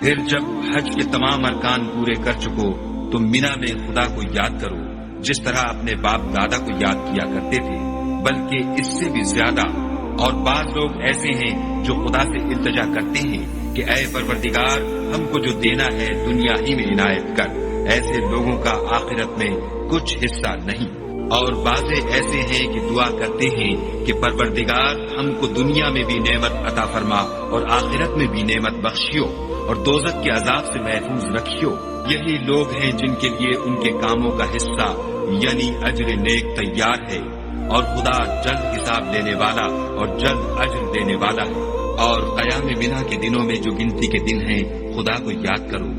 پھر جب حج کے تمام ارکان پورے کر چکو تو مینا میں خدا کو یاد کرو جس طرح اپنے باپ دادا کو یاد کیا کرتے تھے، بلکہ اس سے بھی زیادہ۔ اور بعض لوگ ایسے ہیں جو خدا سے التجا کرتے ہیں کہ اے پروردگار، ہم کو جو دینا ہے دنیا ہی میں عنایت کر۔ ایسے لوگوں کا آخرت میں کچھ حصہ نہیں۔ اور بعض ایسے ہیں کہ دعا کرتے ہیں کہ پروردگار، ہم کو دنیا میں بھی نعمت عطا فرما اور آخرت میں بھی نعمت بخشیو اور دوزخ کے عذاب سے محفوظ رکھیو۔ یہی لوگ ہیں جن کے لیے ان کے کاموں کا حصہ یعنی اجر نیک تیار ہے، اور خدا جلد حساب لینے والا اور جلد اجر دینے والا ہے۔ اور قیام بنا کے دنوں میں جو گنتی کے دن ہیں خدا کو یاد کرو۔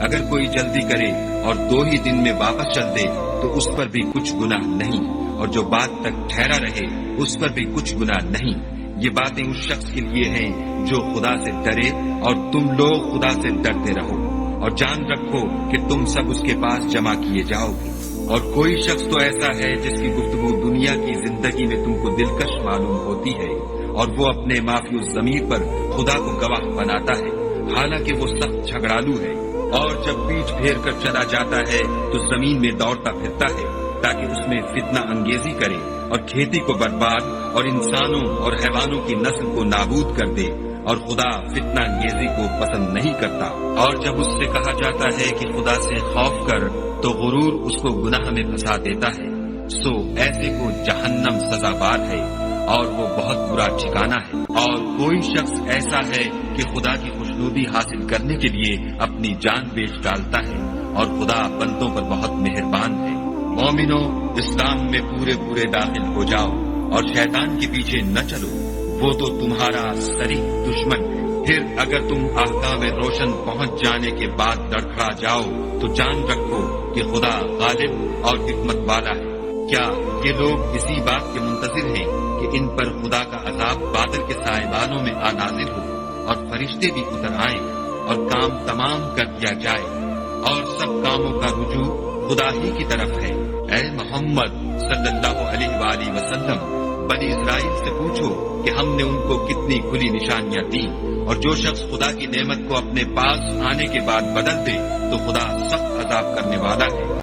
اگر کوئی جلدی کرے اور 2 ہی دن میں واپس چل دے تو اس پر بھی کچھ گناہ نہیں، اور جو بات تک ٹھہرا رہے اس پر بھی کچھ گناہ نہیں۔ یہ باتیں اس شخص کے لیے ہیں جو خدا سے ڈرے، اور تم لوگ خدا سے ڈرتے رہو، اور جان رکھو کہ تم سب اس کے پاس جمع کیے جاؤ گے۔ اور کوئی شخص تو ایسا ہے جس کی گفتگو دنیا کی زندگی میں تم کو دلکش معلوم ہوتی ہے، اور وہ اپنے معافی الضمیر پر خدا کو گواہ بناتا ہے، حالانکہ وہ سخت جھگڑالو ہے، اور جب پیٹھ پھیر کر چلا جاتا ہے تو زمین میں دوڑتا پھرتا ہے تاکہ اس میں فتنہ انگیزی کرے اور کھیتی کو برباد اور انسانوں اور حیوانوں کی نسل کو نابود کر دے، اور خدا فتنہ انگیزی کو پسند نہیں کرتا۔ اور جب اس سے کہا جاتا ہے کہ خدا سے خوف کر تو غرور اس کو گناہ میں پھنسا دیتا ہے، سو ایسے کو جہنم سزاوار ہے اور وہ بہت برا ٹھکانہ ہے۔ اور کوئی شخص ایسا ہے کہ خدا کی خوشنودی حاصل کرنے کے لیے اپنی جان بیچ ڈالتا ہے، اور خدا بندوں پر بہت مہربان ہے۔ مومنو، اسلام میں پورے داخل ہو جاؤ اور شیطان کے پیچھے نہ چلو، وہ تو تمہارا صریح دشمن ہے۔ پھر اگر تم احکام روشن پہنچ جانے کے بعد لڑکھڑا جاؤ تو جان رکھو کہ خدا غالب اور حکمت والا ہے۔ کیا یہ لوگ اسی بات کے منتظر ہیں کہ ان پر خدا کا عذاب بادل کے سائبانوں میں آ نازل ہو اور فرشتے بھی اتر آئیں اور کام تمام کر دیا جائے، اور سب کاموں کا رجوع خدا ہی کی طرف ہے؟ اے محمد صلی اللہ علیہ وآلہ وسلم، بنی اسرائیل سے پوچھو کہ ہم نے ان کو کتنی کھلی نشانیاں دیں، اور جو شخص خدا کی نعمت کو اپنے پاس آنے کے بعد بدل دے تو خدا سخت عذاب کرنے والا ہے۔